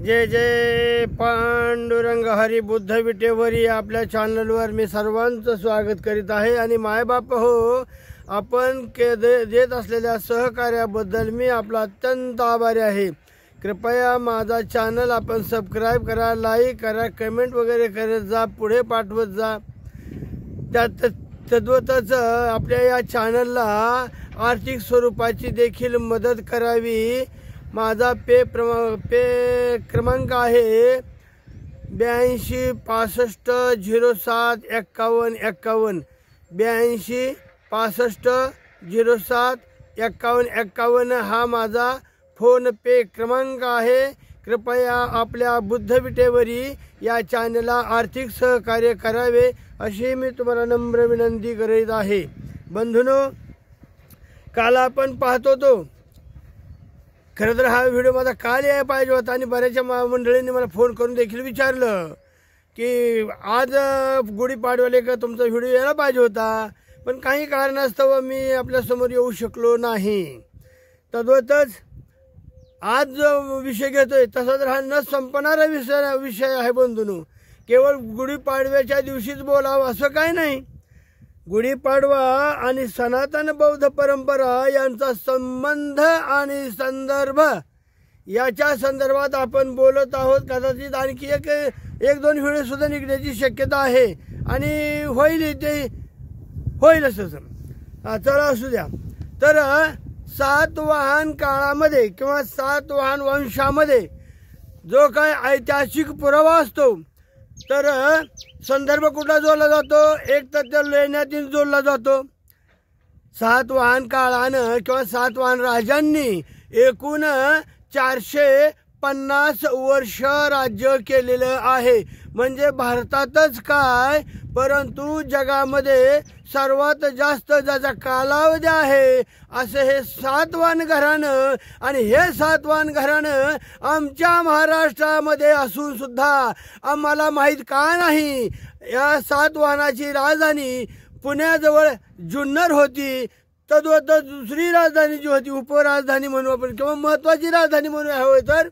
जय जय पांडुरंग हरी बुद्ध विटेवरी आपल्या चॅनलवर मी सर्वांचं स्वागत करीत आहे। आणि मायबाप हो, आपण देत असलेल्या सहकार्याबद्दल मी आपला अत्यंत आभारी आहे। कृपया माझा चॅनल आपण सबस्क्राइब करा, लाईक करा, कमेंट वगैरे करत जा, पुढे पाठवत जा। त्यात तद्वतच आपल्या या चॅनलला आर्थिक स्वरूपाची देखील मदत करावी। माझा पे क्रमांक आहे 82 65 07 51 51 82 65 07 51 51 हा माझा फोन पे क्रमांक आहे। कृपया आपल्या बुद्ध विटेवरी या चॅनलला आर्थिक सहकार्य करावे अशी मी तुम्हाला नम्र विनंती करीत आहे। बंधूंनो, काल आपण पाहतो तो खरं तर हा व्हिडिओ माझा काल यायला पाहिजे होता आणि बऱ्याचशा मंडळींनी मला फोन करून देखील विचारलं की आज गुढीपाडव्याला का तुमचा व्हिडिओ यायला पाहिजे होता, पण काही कारणास्तव मी आपल्यासमोर येऊ शकलो नाही। तद्वतच आज जो विषय घेतोय तसा तर हा न संपणारा विषय आहे बंधूंनो। केवळ गुढीपाडव्याच्या दिवशीच बोलावं असं काही नाही। गुढीपाडवा आणि सनातन बौद्ध परंपरा यांचा संबंध आणि संदर्भ याच्या संदर्भात आपण बोलत आहोत। कदाचित आणखी एक दोन व्हिडिओ सुद्धा निघण्याची शक्यता आहे आणि होईलच असं। चला असू द्या। तर सातवाहन काळामध्ये किंवा सातवाहन वंशामध्ये जो काय ऐतिहासिक पुरावा असतो तर संदर्भ कुठला जोडला जातो, एक तर त्या लेण्यातून जोडला जातो। सातवाहन काळानं किंवा सातवाहन राजांनी एकूण 450 वर्ष राज्य केलेलं आहे। म्हणजे भारतातच काय परंतु जगामध्ये सर्वात जास्त ज्याचा कालावधी आहे असे हे सातवाहन घराणं। आणि हे सातवाहन घराणं आमच्या महाराष्ट्रामध्ये असून सुद्धा आम्हाला माहीत का नाही। या सातवाहनाची राजधानी पुण्याजवळ जुन्नर होती। तद्वत दुसरी राजधानी जी होती उपराजधानी म्हणू आपण किंवा महत्त्वाची राजधानी म्हणू हवं तर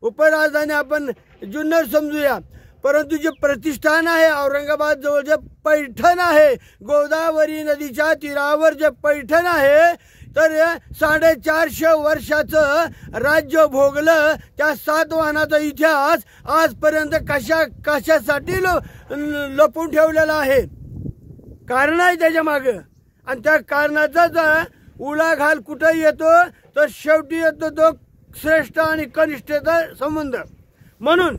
उपराजधानी आपण जुन्नर समजूया। परंतु जे प्रतिष्ठान आहे औरंगाबाद जवळ जे पैठण आहे, गोदावरी नदीच्या तीरावर जे पैठण आहे, तर 450 वर्षाचं राज्य भोगलं। त्या सातवाहनाचा इतिहास आजपर्यंत कशासाठी लपून ठेवलेला आहे, कारण आहे त्याच्या मागं। आणि त्या कारणाचा उलाघाल कुठं येतो तर शेवटी येतो तो श्रेष्ठ आणि कनिष्ठचा संबंध। म्हणून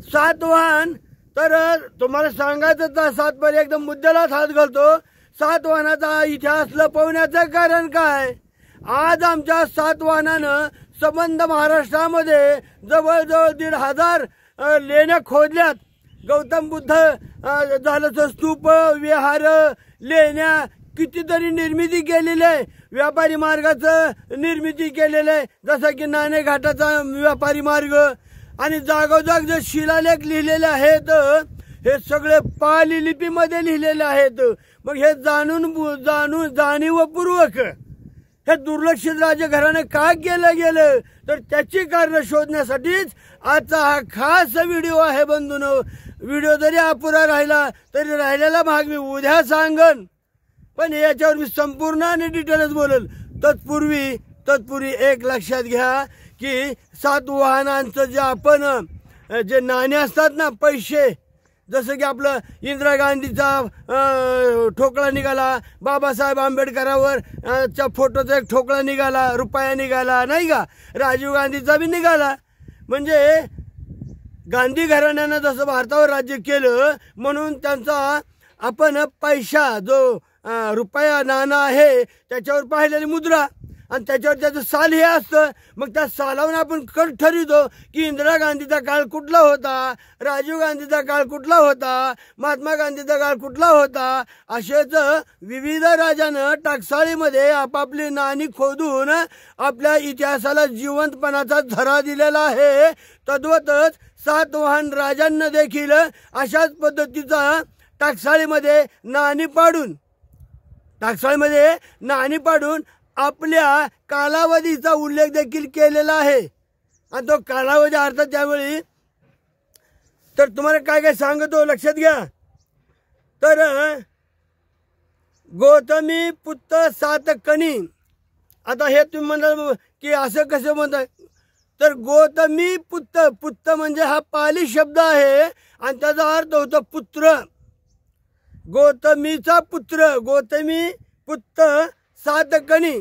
सातवाहन तर तुम्हाला सांगायचं तर सातबार एकदम मुद्द्यालाच हात घालतो। सातवाहनाचा इतिहास लपवण्याचं कारण काय? आज आमच्या सातवाहनानं संबंध महाराष्ट्रामध्ये जवळजवळ 1500 लेण्या खोदल्यात। गौतम बुद्ध झालं तर स्तूप, विहार, लेण्या कितीतरी निर्मिती केलेली आहे। व्यापारी मार्गाचं निर्मिती केलेलं आहे, जसं की नाणे घाटाचा व्यापारी मार्ग। आणि जागोजाग जे शिलालेख लिहिलेले आहेत हे सगळे पाली लिपीमध्ये लिहिलेले आहेत। मग हे जाणीवपूर्वक हे दुर्लक्षित राजघराणे का केलं गेलं तर त्याची कारण शोधण्यासाठीच आजचा हा खास व्हिडिओ आहे बंधूंनो। व्हिडिओ जरी अपुरा राहिला तरी राहिलेला भाग मी उद्या सांगन, पण याच्यावर मी संपूर्ण आणि डिटेलच बोलेल। तत्पूर्वी एक लक्षात घ्या की सातवाहनांचं जे आपण जे नाणे असतात ना, पैसे, जसं की आपलं इंदिरा गांधीचा ठोकळा निघाला, बाबासाहेब आंबेडकरावर च्या फोटोचा एक ठोकळा निघाला, रुपया निघाला नाही का, राजीव गांधीचा बी निघाला। म्हणजे गांधी घराण्यानं जसं भारतावर राज्य केलं म्हणून त्यांचा आपण पैसा जो रुपया नाणं आहे त्याच्यावर पाहिलेली मुद्रा आणि त्याच्यावर त्याचं साल हे असतं। मग त्या सालावरून आपण ठरवितो की इंदिरा गांधीचा काळ कुठला होता, राजीव गांधीचा काळ कुठला होता, महात्मा गांधीचा काळ कुठला होता। असेच विविध राजानं टाकसाळीमध्ये आपापली नाणी खोदून आपल्या इतिहासाला जिवंतपणाचा झरा दिलेला आहे। तद्वतच सातवाहन राजांना देखील अशाच पद्धतीचा टाकसाळीमध्ये नाणी पाडून आपल्या कालावधीचा उल्लेख देखील केलेला आहे। आणि तो कालावधी अर्थात त्यावेळी तर तुम्हाला काय काय सांगतो लक्षात घ्या। तर गौतमी पुत्र सात कणी, आता हे तुम्ही म्हणाल की असं कसं म्हणताय, तर गौतमी पुत्र, पुत्र म्हणजे हा पाली शब्द आहे आणि त्याचा अर्थ होतो पुत्र। गौतमीचा पुत्र, गौतमी पुत्र सात कणी,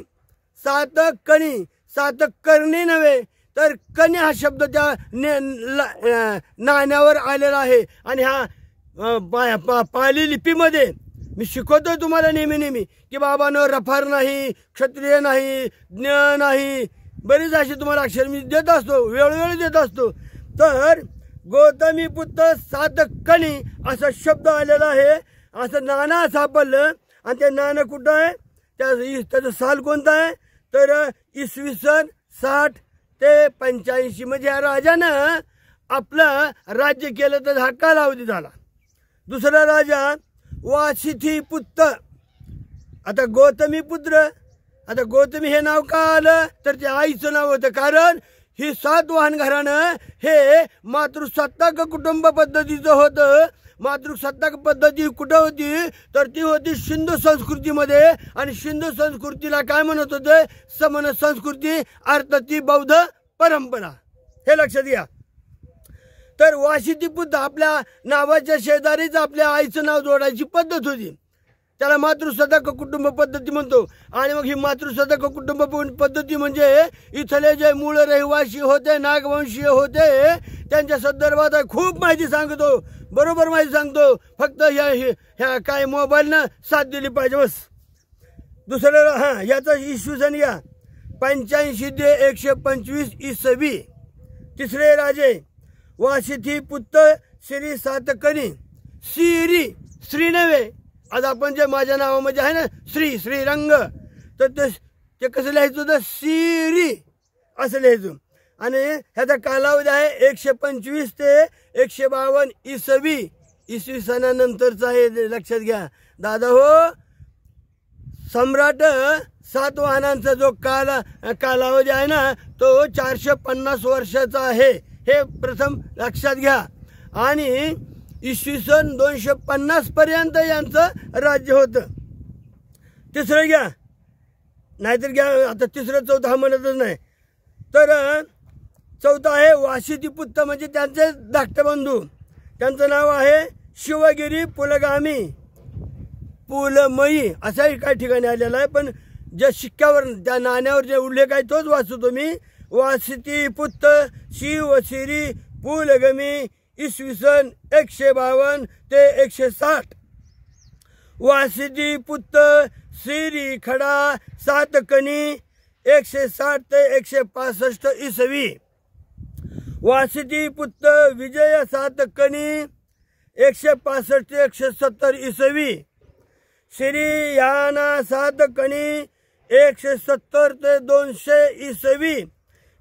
सात कणी, सात करणी नव्हे तर कणी हा शब्द त्या नाण्यावर आलेला आहे। आणि हा पाली लिपीमध्ये मी शिकवतोय तुम्हाला नेहमी की बाबांनो रफार नाही, क्षत्रिय नाही, ज्ञ नाही, बरीच अशी तुम्हाला अक्षर मी देत असतो, वेळोवेळी देत असतो। तर गौतमी पुत्र सात कणी असा शब्द आलेला आहे, असं नाणं सापडलं। आणि ते नाणं कुठं आहे, त्याचं साल कोणतं आहे, तर इसवी सन 60 ते 85 म्हणजे या राजानं आपलं राज्य केलं तर हा कालावधी झाला। दुसरा राजा वासिथी पुत्र, आता गौतमी पुत्र, आता गौतमी हे नाव का आलं तर ते आईचं नाव होतं, कारण ही सातवाहन घराणं हे मातृसत्ताक कुटुंब पद्धतीचं होतं। मातृसत्ताक पद्धती कुठं होती तर ती होती सिंधू संस्कृतीमध्ये, आणि सिंधू संस्कृतीला काय म्हणत होते, समन संस्कृती, अर्थात ती बौद्ध परंपरा, हे लक्षात घ्या। तर वासिथी पुत्र आपल्या नावाच्या शेजारीच आपल्या आईचं नाव जोडायची पद्धत होती, त्याला मातृसत्ताक कुटुंब पद्धती म्हणतो। आणि मग ही मातृसत्ताक कुटुंब पद्धती म्हणजे इथले जे मूळ रहिवासी होते, नागवंशीय होते, त्यांच्या संदर्भात खूप माहिती सांगतो, बरोबर माहिती सांगतो, फक्त ह्या काय मोबाईलनं साथ दिली पाहिजे बस। दुसरं याचा इसवी सन घ्या 85 ते 125 इसवी। तिसरे राजे वासिथी पुत्र श्री सातकणी, श्री नव्हे, आज आपण जे माझ्या नावामध्ये आहे ना श्रीरंग, तर ते कसं लिहायचं होतं, श्री असं लिहायचं। आणि ह्याचा कालावधी आहे 125 ते 152 इसवी सनानंतरचा आहे, लक्षात घ्या दादा हो। सम्राट सातवाहनांचा जो कालावधी आहे ना तो 450 वर्षाचा आहे, हे प्रथम लक्षात घ्या। आणि इसवी सन 250 पर्यंत यांचं राज्य होतं। तिसरं घ्या, नाहीतर घ्या आता तिसरं चौथं हा म्हणतच नाही, तर चौथा आहे वासिथी पुत्र म्हणजे त्यांचे धाकटे बंधू, त्यांचं नाव आहे शिवगिरी पुलगामी, पुलमयी असाही काही ठिकाणी आलेला आहे, पण ज्या शिक्क्यावर त्या नाण्यावर जे उल्लेख आहे तोच वाचतो मी। वासिथी पुत्र शिवशिरी पुलगमी इसवी सन 152 ते 160। वासिथी पुत्र श्री खडा सातकणी 160 ते 165 इसवी। वासिथी पुत्र विजय सातकणी 165 ते 170 इसवी। श्री याना सातकणी 170 ते 200 इसवी।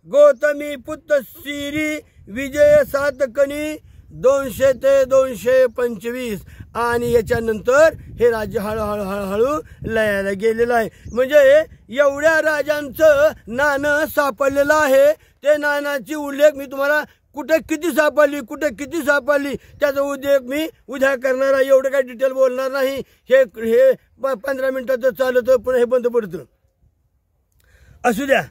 गौतमी पुत्र श्री विजय सातकणी 200 ते 225। आणि याच्यानंतर हे राज्य हळूहळू लयाला गेलेलं आहे। म्हणजे एवढ्या राजांचं नाणं सापडलेलं आहे, ते नाण्याची उल्लेख मी तुम्हाला कुठे किती सापडली त्याचा उल्लेख मी उद्या करणार आहे, एवढं काही डिटेल बोलणार नाही। हे 15 मिनिटाचं चालतं, पुन्हा हे बंद पडतं, असू द्या।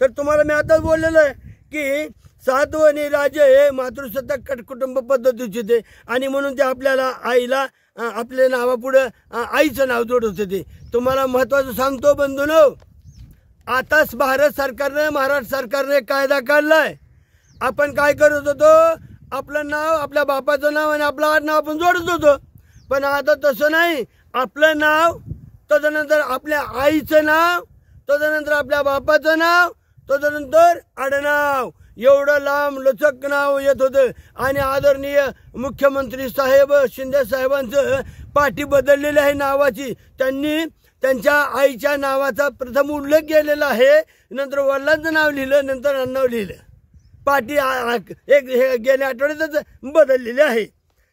तर तुम्हाला मी आताच बोललेलं आहे की सातवहनी राजे हे मातृसत्ताक कुटुंब पद्धतीचे ते, आणि म्हणून ते आपल्याला आईला आपल्या नावापुढं आईचं नाव जोडत होते। तुम्हाला महत्त्वाचं सांगतो बंधूंनो, आताच भारत सरकारने, महाराष्ट्र सरकारने कायदा काढलाय। आपण काय करत होतो, आपलं नाव, आपल्या बापाचं नाव आणि आपलं आडनाव आपण जोडत होतो, पण आता तसं नाही। आपलं नाव, तदनंतर आपल्या आईचं नाव, तदनंतर आपल्या बापाचं नाव, तदनंतर आडनाव, एवढं लांब लचक नाव येत होतं। आणि आदरणीय मुख्यमंत्री साहेब शिंदे साहेबांचं पाठी बदललेली आहे नावाची, त्यांनी त्यांच्या आईच्या नावाचा प्रथम उल्लेख केलेला आहे, नंतर वडिलांचं नाव लिहिलं, नंतर आडनाव लिहिलं, पाठी एक गेल्या आठवड्यातच बदललेली आहे।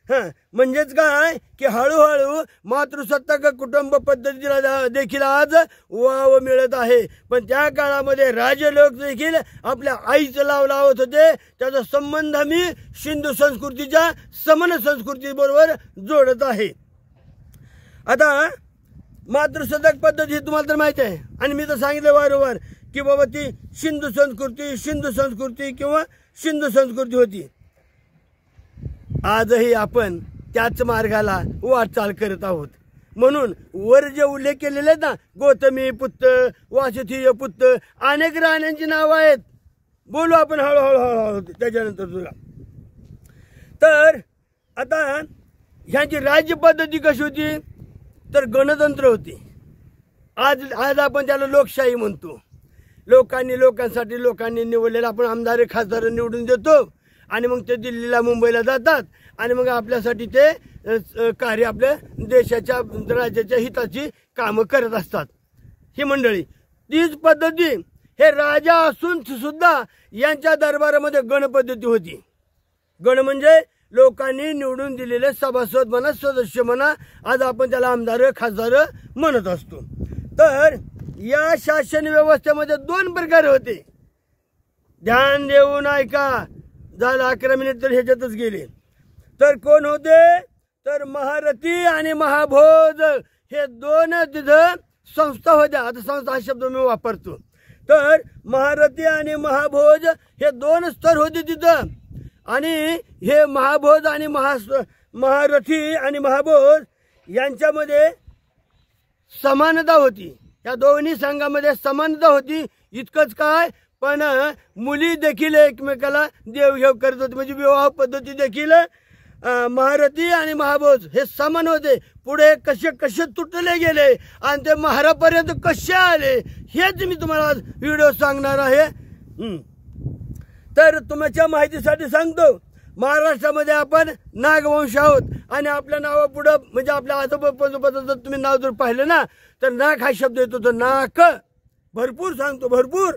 म्हणजेच काय की हळूहळू मातृसत्ताक कुटुंब पद्धतीला देखील आज वाव मिळत आहे। पण त्या काळामध्ये राजे लोक देखील आपल्या आईचं नाव लावत होते। त्याचा संबंध मी सिंधू संस्कृतीच्या समन संस्कृतीबरोबर जोडत आहे। आता मातृसत्ताक पद्धती तुम्हाला तर माहिती आहे आणि मी तर सांगितलं वारंवार की बाबा ती सिंधू संस्कृती किंवा सिंधू संस्कृती होती। आजही आपण त्याच मार्गाला वाटचाल करत आहोत। म्हणून वर जे उल्लेख केलेले आहेत ना, गौतमी पुत्र, वासुदेव पुत्र, अनेक राण्यांची नावं आहेत। बोलू आपण हळूहळू त्याच्यानंतर तुला। तर आता ह्यांची राज्य पद्धती कशी होती तर गणतंत्र होती। आज आपण त्याला लोकशाही म्हणतो। लोकांनी निवडलेला आपण आमदार खासदार निवडून देतो आणि मग ते दिल्लीला मुंबईला जातात आणि मग आपल्यासाठी ते कार्य आपल्या देशाच्या राज्याच्या हिताची कामं करत असतात। ही मंडळी तीच पद्धती हे राजा असून सुद्धा यांच्या दरबारामध्ये गणपद्धती होती। गण म्हणजे लोकांनी निवडून दिलेले सभासद म्हणा, सदस्य म्हणा, आज आपण त्याला आमदार खासदार म्हणत असतो। तर या शासन व्यवस्थेमध्ये 2 प्रकार होते। ध्यान देऊन ऐका, झालं 11 मिनिट तर ह्याच्यातच गेले। तर कोण होते तर महारथी आणि महाभोज हे 2 तिथं संस्था होत्या। आता संस्था हा शब्द मी वापरतो। तर महारथी आणि महाभोज हे 2 स्तर होते तिथं आणि हे महाभोज आणि महारथी आणि महाभोज यांच्यामध्ये समानता होती। या दोन्ही संघामध्ये समानता होती। इतकंच काय पण मुली देखील एकमेकाला देवघेव करत होते। म्हणजे विवाह पद्धती देखील महारथी आणि महाभोज हे समान होते। पुढे कसे कसे तुटले गेले आणि ते महारापर्यंत कसे आले हेच मी तुम्हाला व्हिडिओ सांगणार आहे। तर तुमच्या माहितीसाठी सांगतो, महाराष्ट्रामध्ये आपण नागवंश आहोत आणि आपल्या नावापुढं म्हणजे आपल्या आजोबाचं जर तुम्ही नाव जर पाहिलं ना तर नाग हा शब्द येतो। तर नाक भरपूर सांगतो, भरपूर।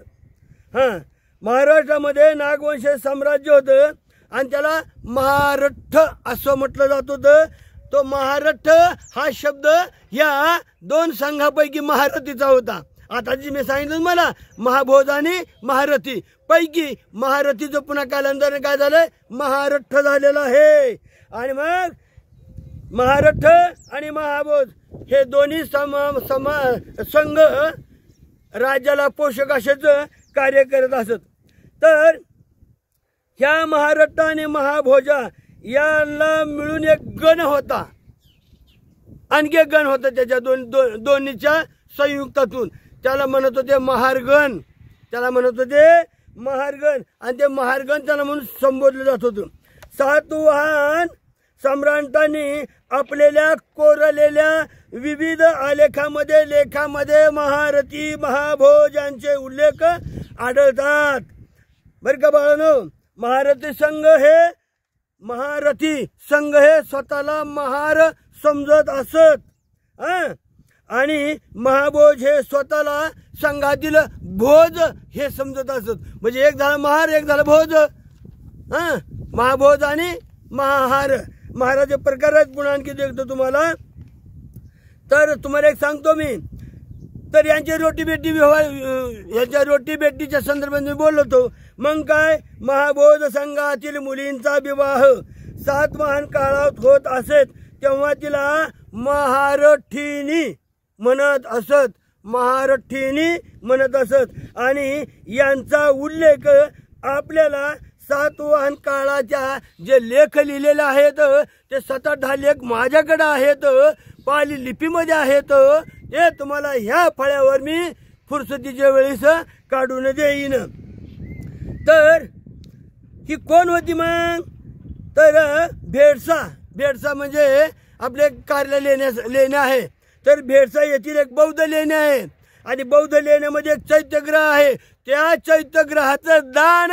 महाराष्ट्रामध्ये नागवंश साम्राज्य होतं आणि त्याला महारठ्ठ असं म्हटलं जात होतं। तो महारठ्ठ हा शब्द या 2 संघापैकी महारथीचा होता। आता जी मी सांगितलं मला महाभोज आणि महारथी पैकी महारथीचं पुन्हा कालांतराने काय झालंय महारठ्ठ झालेलं आहे। आणि मग महारठ्ठ आणि महाभोज हे दोन्ही संघ राज्याला पोषक अशाचं कार्य करत असत। तर ह्या महारठ्ठ आणि महाभोजा यांना मिळून एक गण होता, आणखी एक गण होता त्याच्या दोन्हीच्या संयुक्तातून। त्याला म्हणत होते महारगण, आणि ते महारगण त्याला म्हणून संबोधलं जात होतं। सातवाहन सम्राटांनी आपलेल्या कोरलेल्या विविध लेखामध्ये महारथी महाभोज यांचे उल्लेख आढळतात। बरं का बाळांनो, महारथी संघ हे स्वतःला महार समजत असत आणि महाभोज हे स्वतःला संघातील भोज हे समजत असत। म्हणजे एक झालं महार, एक झालं भोज। महाभोज आणि महाहार महाराचे प्रकार आहेत। पुन्हा आणखी देखतो तुम्हाला। तर तुम्हाला एक सांगतो मी, तर यांची रोटी बेटीच्या संदर्भात मी बोललो होतो। मग काय महाभोज संघातील मुलींचा विवाह सातवाहन काळात होत असत तेव्हा तिला महारठीणी म्हणत असत आणि यांचा उल्लेख आपल्याला सातवाहन काळाच्या जे लेख लिहिलेले आहेत ते 7-10 लेख माझ्याकडे आहेत, पाली लिपीमध्ये आहेत। ते तुम्हाला ह्या फळ्यावर मी फुरसतीच्या वेळेस काढून देईन। तर ही कोण होती मग तर भेडसा म्हणजे आपले कार्य लेण्या आहे। तर भेडसा येथील एक बौद्ध लेण्या आहे आणि बौद्ध लेण्यामध्ये एक चैत्यग्रह आहे। त्या चैत्यग्रहाचं दान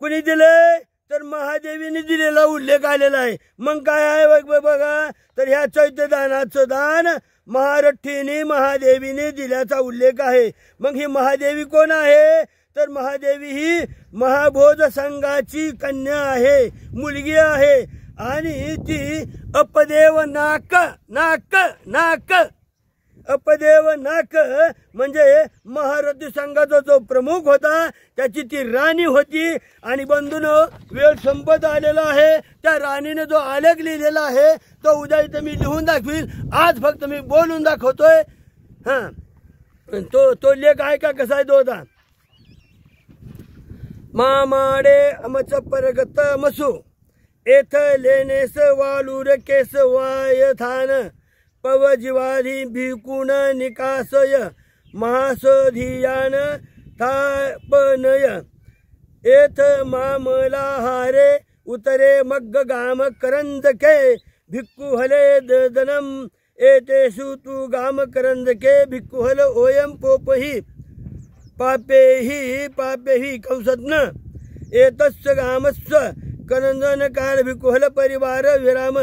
कुणी दिले तर महादेवीने दिलेला उल्लेख आलेला आहे। मग काय आहे बघा, तर ह्या चैत्यदानाचं दान महारठीने महादेवीने दिल्याचा उल्लेख आहे। मग ही महादेवी कोण आहे तर महादेवी ही महाभोज संघाची कन्या आहे, मुलगी आहे आणि ती अपदेव नाक नाक नाक अपदेव नाक म्हणजे महारथी संघाचा जो प्रमुख होता त्याची ती राणी होती। आणि बंधूनो वेळ संपत आलेला आहे। त्या राणीने जो आलेख लिहिलेला आहे तो उद्या इथं मी लिहून दाखवील, आज फक्त मी बोलून दाखवतोय। तो लेख आहे का, कसा आहे तो होता। मामाडे अमच परगत मसू एथ लेनेस वालूर केस वायथान पवजीवाधी भिकुण निकासय महासधियान थापनय एथ मामला हारे उतरे मग्ग गाम करंदके भिक्कुहले ददनम एतेषु तु गाम करंदके भिक्कुहल ओयम पोपहि पापेहि कंसत्न एतस्य गामस्य करंजन काल भिक्कुहल परिवार विराम।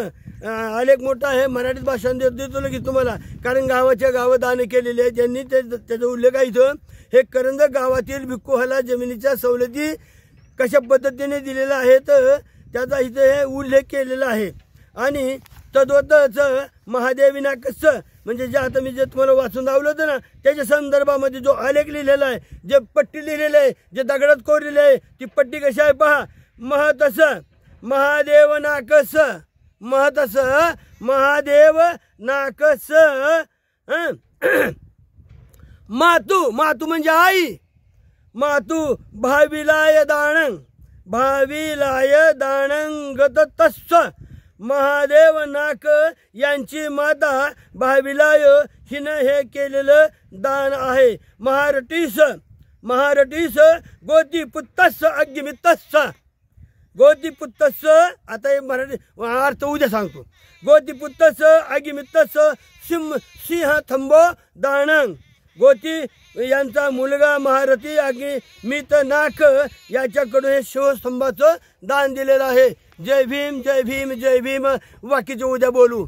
आलेख मोठा आहे, मराठीत भाषण देतो लगेच तुम्हाला, कारण गावाच्या गावं दान केलेले आहेत ज्यांनी त्याचा उल्लेख आहे इथं। हे करंज गावातील भिक्कुहला जमिनीच्या सवलती कशा पद्धतीने दिलेल्या आहेत त्याचा इथं हे उल्लेख केलेला आहे। आणि तद्वतच महादेवीनाकस म्हणजे जे आता मी जे तुम्हाला वाचून दावलं होतं ना त्याच्या संदर्भामध्ये जो आलेख लिहिलेला आहे, जे पट्टी लिहिलेली आहे, जे दगडात कोरलेली आहे ती पट्टी कशी आहे पहा। महतस महादेव नाकस महतस महादेव नाकस मातू मातू म्हणजे आई मातू भाविलाय दाणं गततस्स महादेव नाक यांची माता भाविलाय हिनं हे केलेलं दान आहे। महारटीस गोतीपुत्तस्स अग्निमित्तस्स गोतीपुत्तस्स आता हे मराठी अर्थ उद्या सांगतो। गोतीपुत्तस्स अग्निमित्तस्स सिंह थंबो दाणं गोती यांचा मुलगा महारथी अग्निमित नाक याच्याकडून हे शिवस्तंभाचं दान दिलेलं आहे। जय भीम जय भीम जय भीम, बाकीचे उद्या बोलू।